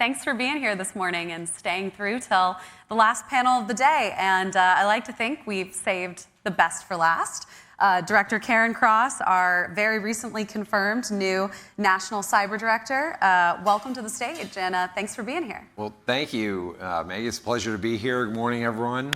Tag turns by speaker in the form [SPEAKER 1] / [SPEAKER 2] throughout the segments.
[SPEAKER 1] Thanks for being here this morning and staying through till the last panel of the day. And I like to think we've saved the best for last. Director Cairncross, our very recently confirmed new National Cyber Director. Welcome to the stage, and thanks for being here.
[SPEAKER 2] Well, thank you, Maggie. It's a pleasure to be here. Good morning, everyone.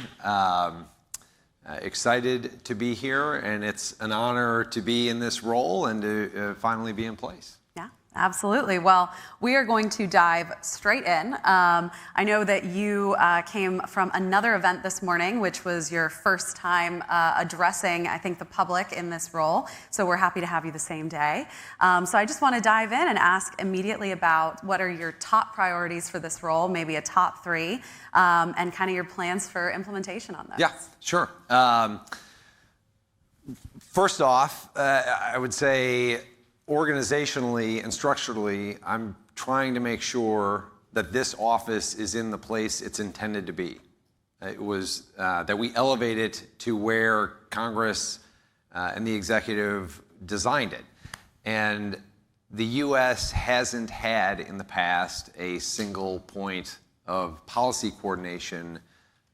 [SPEAKER 2] Excited to be here, and it's an honor to be in this role and to finally be in place.
[SPEAKER 1] Yeah, absolutely. Well, we are going to dive straight in. I know that you came from another event this morning, which was your first time addressing, I think, the public in this role. So we're happy to have you the same day. So I just want to dive in and ask immediately about what are your top priorities for this role, maybe a top three, and kind of your plans for implementation on those.
[SPEAKER 2] Yeah, sure. First off, I would say organizationally and structurally, I'm trying to make sure that this office is in the place it's intended to be. It was that we elevate it to where Congress and the executive designed it. And the U.S. hasn't had in the past a single point of policy coordination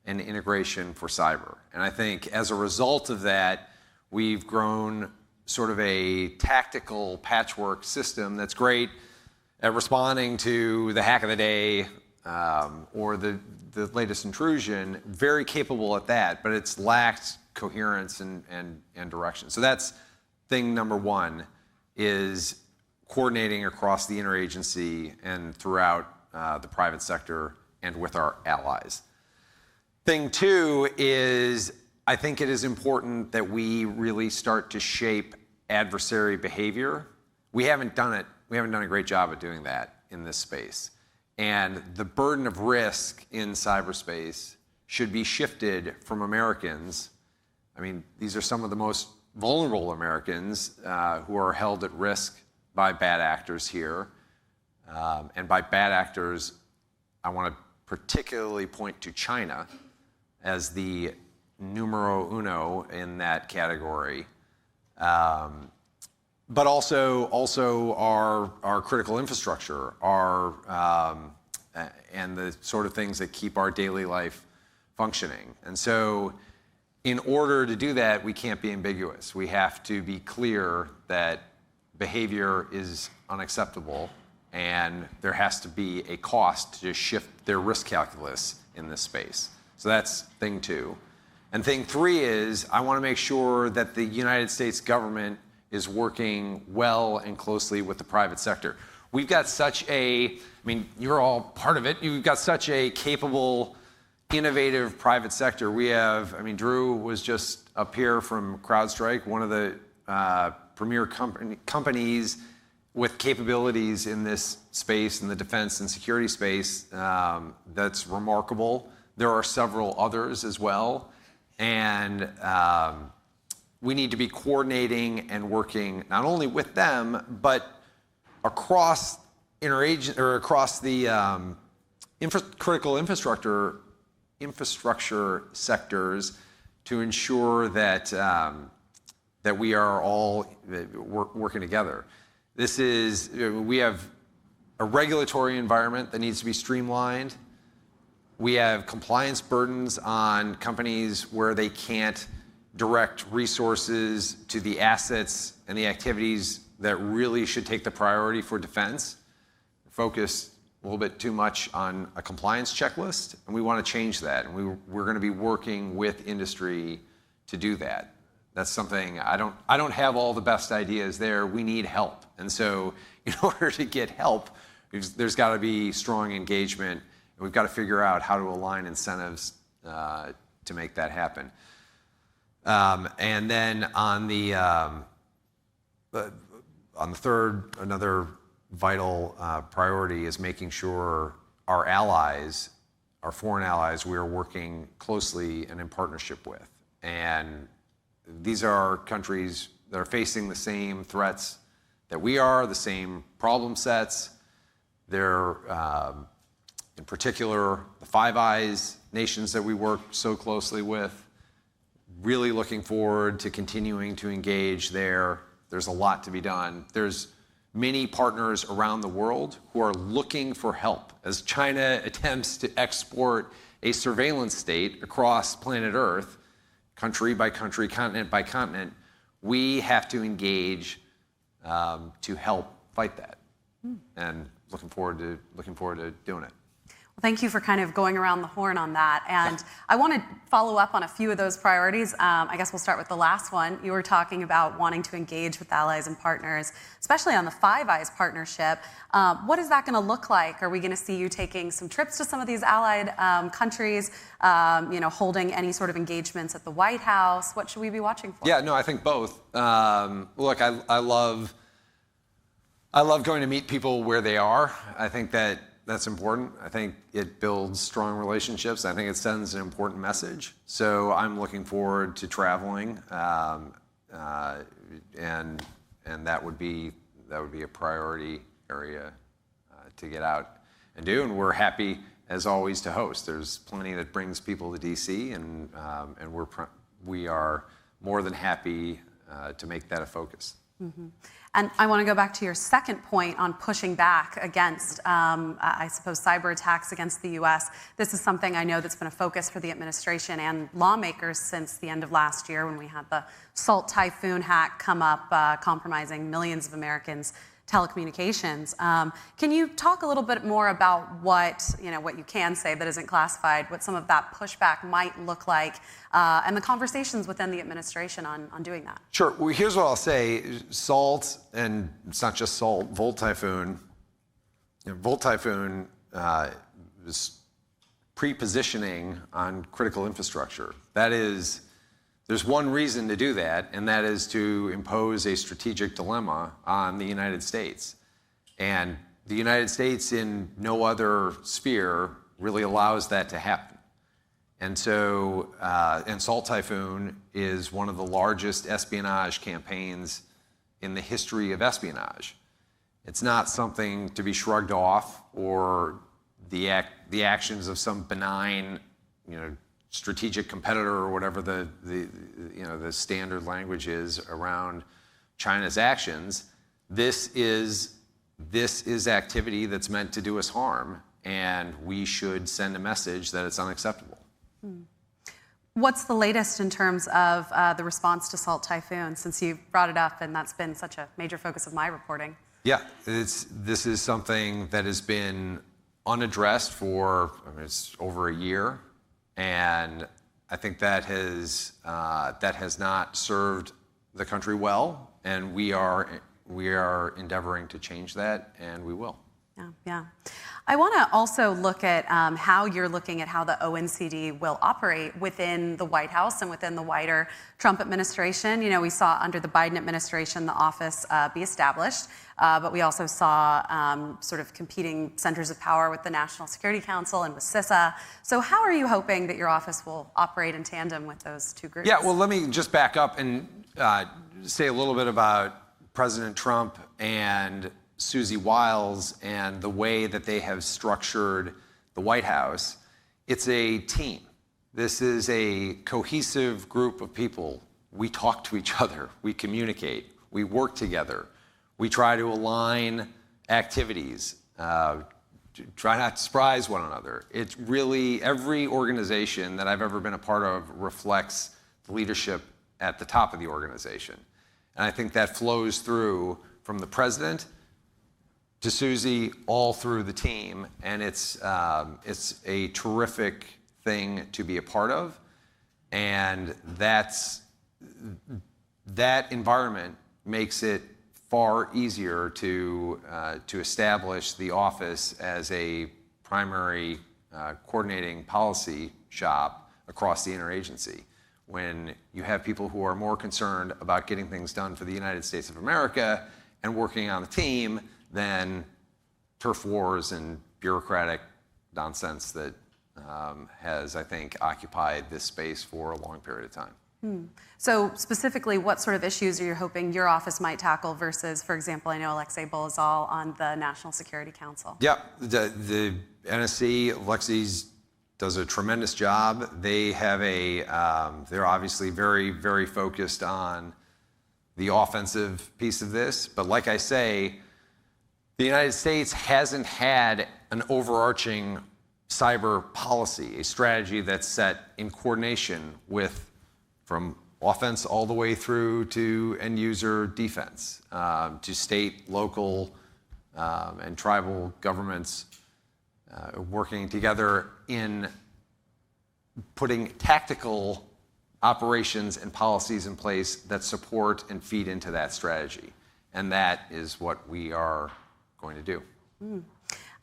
[SPEAKER 2] and integration for cyber. And I think as a result of that, we've grown sort of a tactical patchwork system that's great at responding to the hack of the day or the latest intrusion, very capable at that, but it's lacked coherence and direction. So that's thing number one, is coordinating across the interagency and throughout the private sector and with our allies. Thing two is I think it is important that we really start to shape adversary behavior. We haven't done it. We haven't done a great job at doing that in this space. And the burden of risk in cyberspace should be shifted from Americans. I mean, these are some of the most vulnerable Americans who are held at risk by bad actors here. And by bad actors, I want to particularly point to China as the numero uno in that category, but also our critical infrastructure, and the sort of things that keep our daily life functioning. And so, in order to do that, we can't be ambiguous. We have to be clear that behavior is unacceptable, and there has to be a cost to shift their risk calculus in this space. So that's thing two. And thing three is I want to make sure that the United States government is working well and closely with the private sector. We've got such you're all part of it. You've got such a capable, innovative private sector. We have, Drew was just up here from CrowdStrike, one of the premier companies with capabilities in this space, in the defense and security space, that's remarkable. There are several others as well. And we need to be coordinating and working not only with them, but across across the critical infrastructure sectors to ensure that that we are all working together. We have a regulatory environment that needs to be streamlined. We have compliance burdens on companies where they can't direct resources to the assets and the activities that really should take the priority for defense. We're focused a little bit too much on a compliance checklist, and we want to change that. And we're going to be working with industry to do that. That's something I don't have all the best ideas there. We need help. And so in order to get help, there's got to be strong engagement. And we've got to figure out how to align incentives to make that happen. And then on the third, another vital priority is making sure our allies, our foreign allies, we are working closely and in partnership with. And these are countries that are facing the same threats that we are, the same problem sets. They're in particular, the Five Eyes nations that we work so closely with, really looking forward to continuing to engage there. There's a lot to be done. There's many partners around the world who are looking for help. As China attempts to export a surveillance state across planet Earth, country by country, continent by continent, we have to engage to help fight that. And looking forward to doing it.
[SPEAKER 1] Well, thank you for kind of going around the horn on that. And I want to follow up on a few of those priorities. I guess we'll start with the last one. You were talking about wanting to engage with allies and partners, especially on the Five Eyes partnership. What is that going to look like? Are we going to see you taking some trips to some of these allied countries, holding any sort of engagements at the White House? What should we be watching for?
[SPEAKER 2] Yeah, no, I think both. Look, I love going to meet people where they are. I think that's important. I think it builds strong relationships. I think it sends an important message. So I'm looking forward to traveling, and that would be a priority area to get out and do. And we're happy, as always, to host. There's plenty that brings people to DC, and we are more than happy to make that a focus.
[SPEAKER 1] Mm-hmm. And I want to go back to your second point on pushing back against, I suppose, cyber attacks against the U.S. This is something I know that's been a focus for the administration and lawmakers since the end of last year when we had the Salt Typhoon hack come up, compromising millions of Americans' telecommunications. Can you talk a little bit more about what you can say that isn't classified, what some of that pushback might look like, and the conversations within the administration on doing that?
[SPEAKER 2] Sure. Well, here's what I'll say. Salt, and it's not just Salt, Volt Typhoon. Volt Typhoon is pre-positioning on critical infrastructure. There's one reason to do that, and that is to impose a strategic dilemma on the United States. And the United States, in no other sphere, really allows that to happen. And so, and Salt Typhoon is one of the largest espionage campaigns in the history of espionage. It's not something to be shrugged off, or the actions of some benign, strategic competitor, or whatever the standard language is around China's actions. This is activity that's meant to do us harm, and we should send a message that it's unacceptable.
[SPEAKER 1] What's the latest in terms of the response to Salt Typhoon, since you brought it up and that's been such a major focus of my reporting?
[SPEAKER 2] Yeah, this is something that has been unaddressed for it's over a year. And I think that has not served the country well, and we are endeavoring to change that, and we will.
[SPEAKER 1] Yeah. I want to also look at how you're looking at how the ONCD will operate within the White House and within the wider Trump administration. We saw under the Biden administration the office be established, but we also saw sort of competing centers of power with the National Security Council and with CISA. So how are you hoping that your office will operate in tandem with those two groups?
[SPEAKER 2] Yeah, well, let me just back up and say a little bit about President Trump and Susie Wiles and the way that they have structured the White House. It's a team. This is a cohesive group of people. We talk to each other. We communicate. We work together. We try to align activities, try not to surprise one another. It's really, every organization that I've ever been a part of reflects the leadership at the top of the organization. And I think that flows through from the president to Susie, all through the team, and it's a terrific thing to be a part of, and that environment makes it far easier to establish the office as a primary coordinating policy shop across the interagency. When you have people who are more concerned about getting things done for the United States of America and working on the team than turf wars and bureaucratic nonsense that has, I think, occupied this space for a long period of time.
[SPEAKER 1] So specifically, what sort of issues are you hoping your office might tackle versus, for example, I know Alexei Bolazal on the National Security Council?
[SPEAKER 2] Yeah, the NSC, Alexei does a tremendous job. They have they're obviously very, very focused on the offensive piece of this. But like I say, The United States hasn't had an overarching cyber policy, a strategy that's set in coordination with, from offense all the way through to end user defense, to state, local, and tribal governments working together in putting tactical operations and policies in place that support and feed into that strategy. And that is what we are going to do.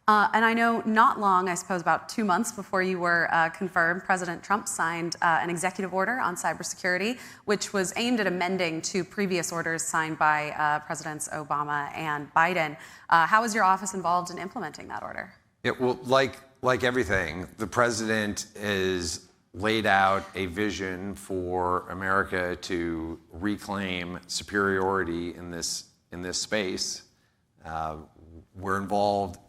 [SPEAKER 1] And I know not long, I suppose about 2 months before you were confirmed, President Trump signed an executive order on cybersecurity, which was aimed at amending 2 previous orders signed by Presidents Obama and Biden. How is your office involved in implementing that order?
[SPEAKER 2] Well, like everything, the president has laid out a vision for America to reclaim superiority in this space. We're involved.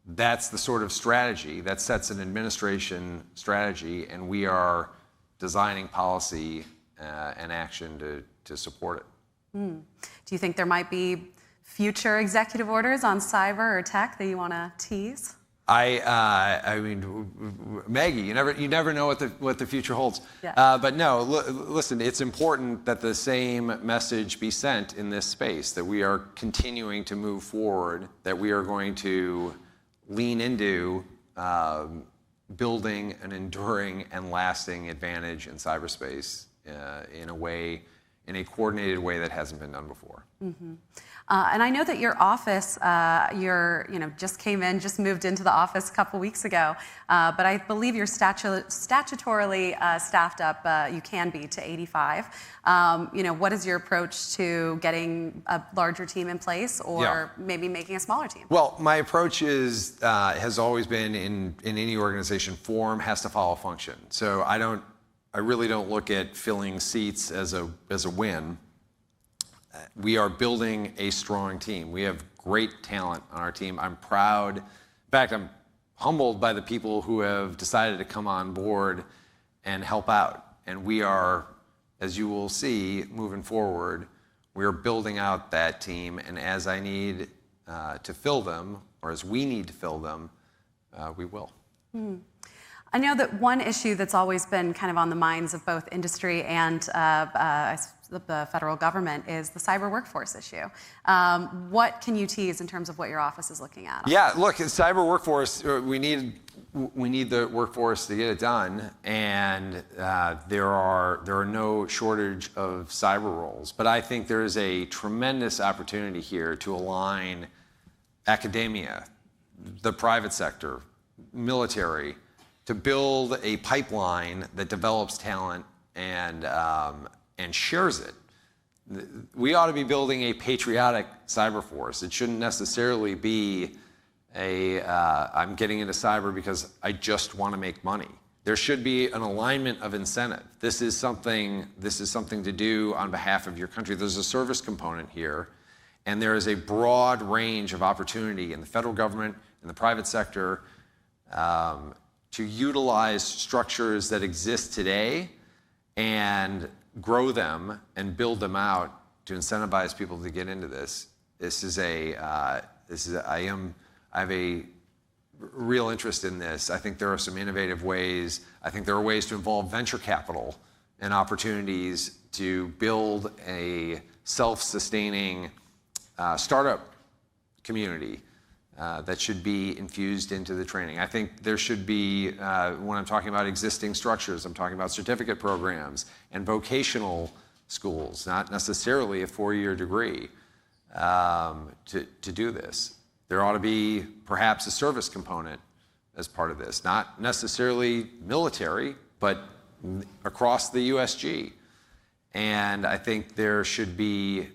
[SPEAKER 2] That's the sort of strategy that sets an administration strategy, and we are designing policy and action to support it.
[SPEAKER 1] Do you think there might be future executive orders on cyber or tech that you want to tease?
[SPEAKER 2] I mean, Maggie, you never know what the future holds.
[SPEAKER 1] Yeah.
[SPEAKER 2] But no, listen, it's important that the same message be sent in this space, that we are continuing to move forward, that we are going to lean into building an enduring and lasting advantage in cyberspace in a coordinated way that hasn't been done before.
[SPEAKER 1] Mm-hmm. And I know that your office, just moved into the office a couple weeks ago, but I believe you're statutorily staffed up, you can be, to 85. What is your approach to getting a larger team in place, or maybe making a smaller team?
[SPEAKER 2] Well, my approach has always been in any organization, form has to follow function. So I really don't look at filling seats as a win. We are building a strong team. We have great talent on our team. I'm proud. In fact, I'm humbled by the people who have decided to come on board and help out. And we are, as you will see, moving forward, we are building out that team. And as I need to fill them, or as we need to fill them, we will.
[SPEAKER 1] I know that one issue that's always been kind of on the minds of both industry and the federal government is the cyber workforce issue. What can you tease in terms of what your office is looking at?
[SPEAKER 2] Yeah, look, cyber workforce, we need the workforce to get it done, and there are no shortage of cyber roles. But I think there is a tremendous opportunity here to align academia, the private sector, military, to build a pipeline that develops talent and shares it. We ought to be building a patriotic cyber force. It shouldn't necessarily be I'm getting into cyber because I just want to make money. There should be an alignment of incentive. This is something to do on behalf of your country. There's a service component here, and there is a broad range of opportunity in the federal government, in the private sector, to utilize structures that exist today and grow them and build them out to incentivize people to get into this. I have a real interest in this. I think there are some innovative ways. I think there are ways to involve venture capital and opportunities to build a self-sustaining startup community that should be infused into the training. I think there should be, when I'm talking about existing structures, I'm talking about certificate programs and vocational schools, not necessarily a 4-year degree to do this. There ought to be perhaps a service component as part of this, not necessarily military, but across the USG. And I think there should be,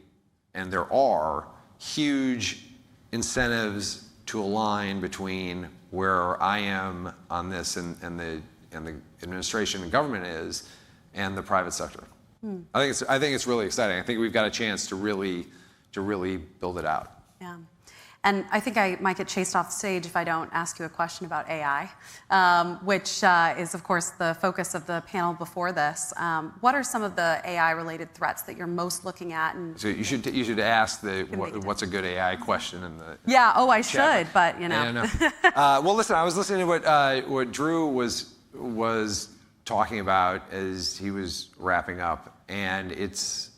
[SPEAKER 2] and there are, huge incentives to align between where I am on this and the administration and government is, and the private sector. I think it's really exciting. I think we've got a chance to really build it out.
[SPEAKER 1] Yeah. And I think I might get chased off stage if I don't ask you a question about AI, which is, of course, the focus of the panel before this. What are some of the AI-related threats that you're most looking at? And
[SPEAKER 2] so you should ask what's a good AI question in the
[SPEAKER 1] yeah. Oh, I
[SPEAKER 2] chat.
[SPEAKER 1] should, but you know.
[SPEAKER 2] Yeah, no. Well, listen. I was listening to what Drew was talking about as he was wrapping up, and it's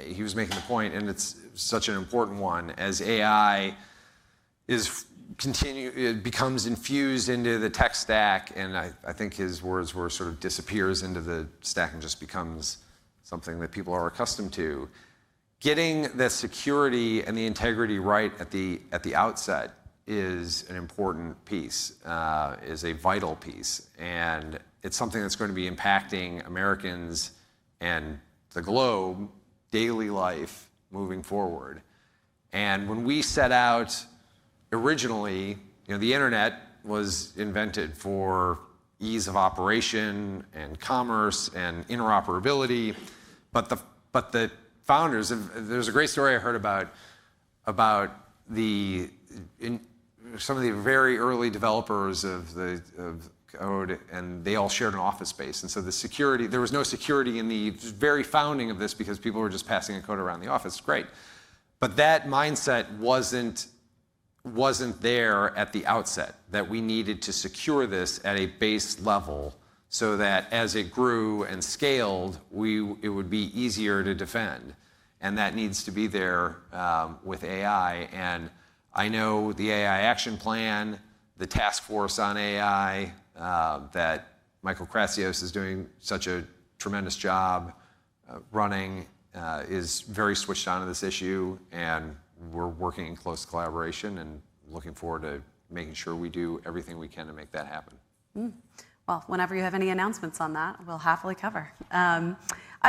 [SPEAKER 2] he was making the point, and it's such an important one. As AI it becomes infused into the tech stack, and I think his words were sort of disappears into the stack and just becomes something that people are accustomed to. Getting the security and the integrity right at the outset is an important piece, is a vital piece, and it's something that's going to be impacting Americans and the globe daily life moving forward. And when we set out originally, the internet was invented for ease of operation and commerce and interoperability, but the founders there's a great story I heard about some of the very early developers of code, and they all shared an office space. And so there was no security in the very founding of this because people were just passing a code around the office. Great. But that mindset wasn't there at the outset, that we needed to secure this at a base level so that as it grew and scaled, it would be easier to defend. And that needs to be there with AI. And I know the AI action plan, the task force on AI, that Michael Kratsios is doing such a tremendous job running, is very switched on to this issue, and we're working in close collaboration and looking forward to making sure we do everything we can to make that happen.
[SPEAKER 1] Well, whenever you have any announcements on that, we'll happily cover.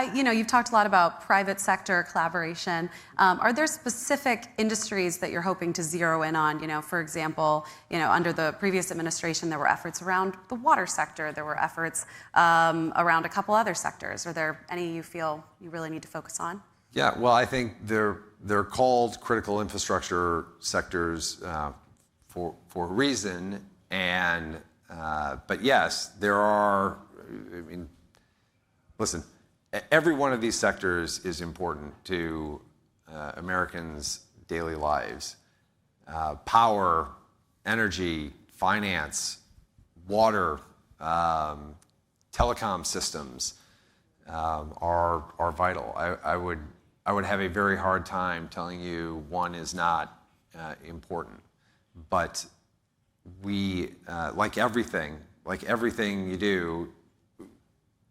[SPEAKER 1] You've talked a lot about private sector collaboration. Are there specific industries that you're hoping to zero in on? For example, under the previous administration, there were efforts around the water sector. There were efforts around a couple other sectors. Are there any you feel you really need to focus on?
[SPEAKER 2] Yeah, well, I think they're called critical infrastructure sectors for a reason, but yes, there are. Listen. Every one of these sectors is important to Americans' daily lives. Power, energy, finance, water, telecom systems are vital. I would have a very hard time telling you one is not important. But we, like everything you do,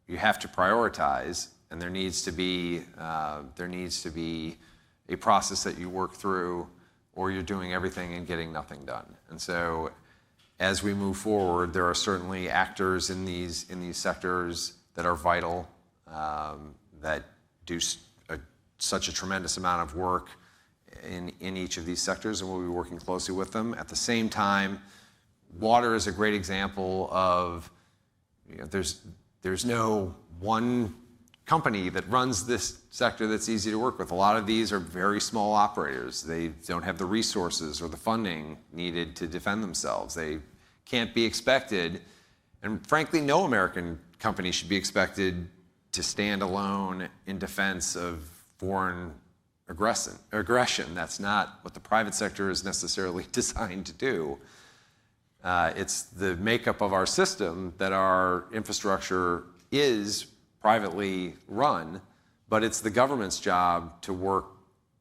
[SPEAKER 2] you have to prioritize, and there needs to be a process that you work through, or you're doing everything and getting nothing done. And so, as we move forward, there are certainly actors in these sectors that are vital, that do such a tremendous amount of work in each of these sectors, and we'll be working closely with them. At the same time, water is a great example of there's no one company that runs this sector that's easy to work with. A lot of these are very small operators. They don't have the resources or the funding needed to defend themselves. They can't be expected, and frankly, no American company should be expected to stand alone in defense of foreign aggression. That's not what the private sector is necessarily designed to do. It's the makeup of our system that our infrastructure is privately run, but it's the government's job to work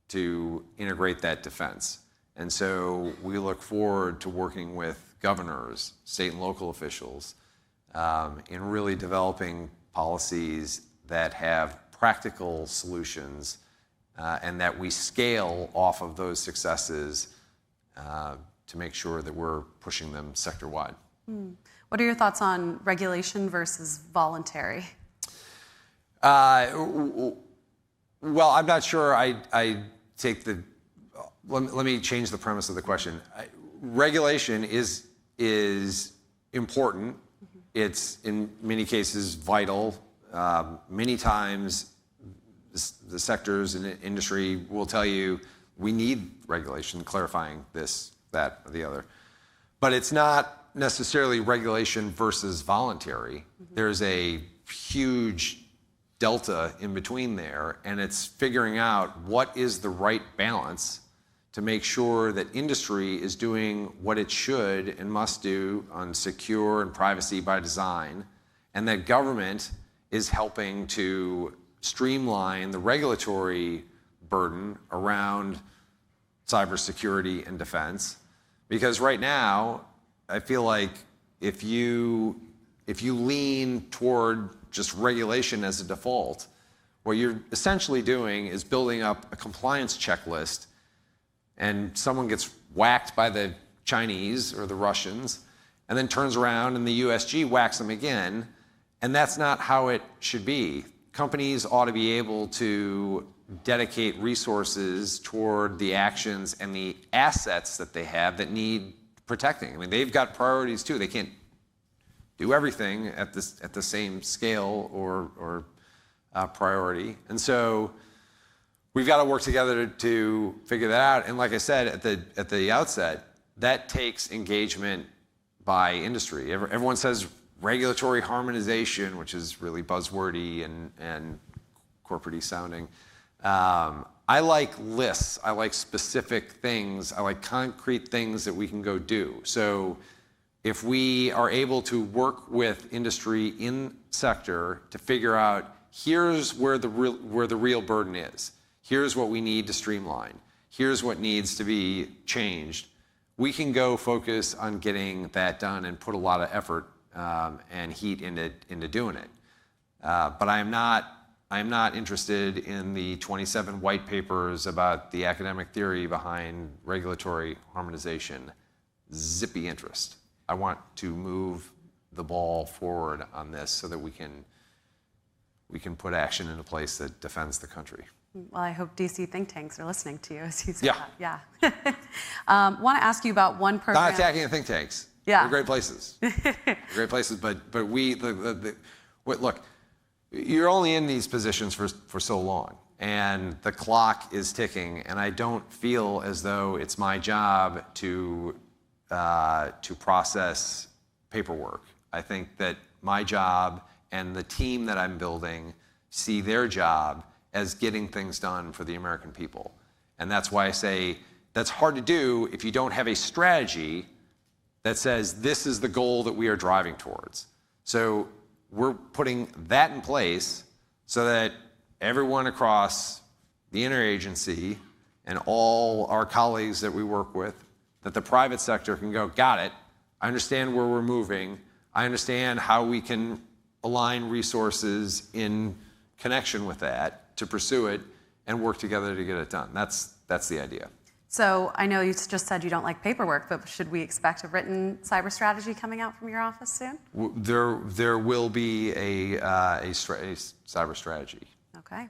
[SPEAKER 2] to integrate that defense. And so we look forward to working with governors, state and local officials, in really developing policies that have practical solutions, and that we scale off of those successes to make sure that we're pushing them sector-wide.
[SPEAKER 1] What are your thoughts on regulation versus voluntary?
[SPEAKER 2] Well, I'm not sure I take the... Let me change the premise of the question. Regulation is important. Mm-hmm. It's, in many cases, vital. Many times, the sectors and industry will tell you we need regulation, clarifying this, that, or the other. But it's not necessarily regulation versus voluntary. There's a huge delta in between there, and it's figuring out what is the right balance to make sure that industry is doing what it should and must do on secure and privacy by design, and that government is helping to streamline the regulatory burden around cybersecurity and defense. Because right now, I feel like if you lean toward just regulation as a default, what you're essentially doing is building up a compliance checklist, and someone gets whacked by the Chinese or the Russians, and then turns around and the USG whacks them again, and that's not how it should be. Companies ought to be able to dedicate resources toward the actions and the assets that they have that need protecting. I mean, they've got priorities too. They can't do everything at the same scale or priority. And so we've got to work together to figure that out. And like I said at the outset, that takes engagement by industry. Everyone says regulatory harmonization, which is really buzzwordy and corporate-y sounding. I like lists. I like specific things. I like concrete things that we can go do. So if we are able to work with industry in sector to figure out here's where the real burden is, here's what we need to streamline, here's what needs to be changed, we can go focus on getting that done and put a lot of effort and heat into doing it. But I am not interested in the 27 white papers about the academic theory behind regulatory harmonization. Zippy interest. I want to move the ball forward on this so that we can put action into place that defends the country.
[SPEAKER 1] Well, I hope DC think tanks are listening to you as you say
[SPEAKER 2] Yeah.
[SPEAKER 1] that. Yeah. Want to ask you about one program.
[SPEAKER 2] Not attacking the think tanks.
[SPEAKER 1] Yeah.
[SPEAKER 2] They're great places. They're great places, but look, you're only in these positions for so long, and the clock is ticking, and I don't feel as though it's my job to process paperwork. I think that my job and the team that I'm building see their job as getting things done for the American people. And that's why I say that's hard to do if you don't have a strategy that says this is the goal that we are driving towards. So we're putting that in place so that everyone across the interagency and all our colleagues that we work with, that the private sector can go, got it, I understand where we're moving, I understand how we can align resources in connection with that to pursue it and work together to get it done. That's the idea.
[SPEAKER 1] So I know you just said you don't like paperwork, but should we expect a written cyber strategy coming out from your office soon?
[SPEAKER 2] There will be a cyber strategy.
[SPEAKER 1] Okay,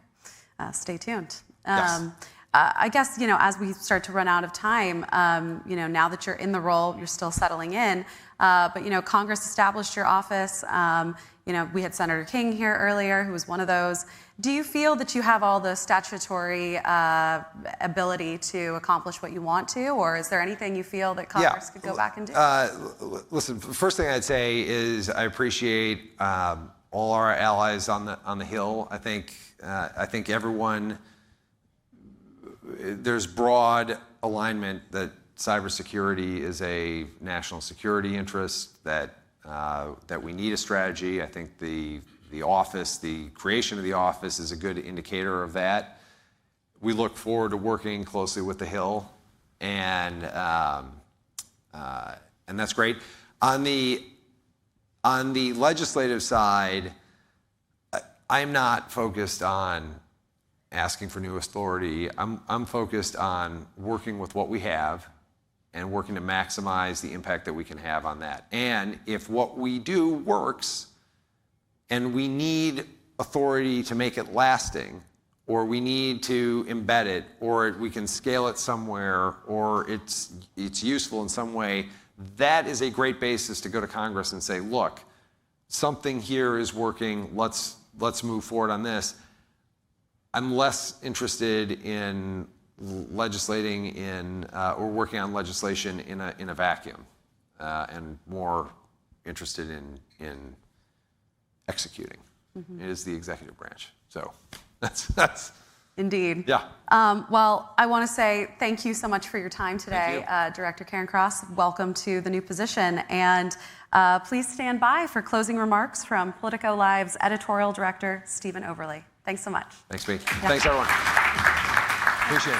[SPEAKER 1] stay tuned.
[SPEAKER 2] Yes.
[SPEAKER 1] I guess, as we start to run out of time, now that you're in the role, you're still settling in, but, Congress established your office. We had Senator King here earlier, who was one of those. Do you feel that you have all the statutory ability to accomplish what you want to, or is there anything you feel that Congress could go back and do?
[SPEAKER 2] Listen, the first thing I'd say is I appreciate all our allies on the Hill. I think everyone, there's broad alignment that cybersecurity is a national security interest, that we need a strategy. I think the creation of the office is a good indicator of that. We look forward to working closely with the Hill, and that's great. On the legislative side, I'm not focused on asking for new authority. I'm focused on working with what we have and working to maximize the impact that we can have on that. And if what we do works and we need authority to make it lasting, or we need to embed it, or we can scale it somewhere, or it's useful in some way, that is a great basis to go to Congress and say, look, something here is working, let's move forward on this. I'm less interested in legislating in or working on legislation in a vacuum, and more interested in executing. It is the executive branch. So that's
[SPEAKER 1] Indeed.
[SPEAKER 2] yeah.
[SPEAKER 1] Well, I want to say thank you so much for your time today,
[SPEAKER 2] Thank
[SPEAKER 1] Director Cairncross. Welcome to the new position. And please stand by for closing remarks from Politico Live's editorial director, Stephen Overley. Thanks so much.
[SPEAKER 2] Thanks, Maggie. Thanks, everyone. Appreciate it.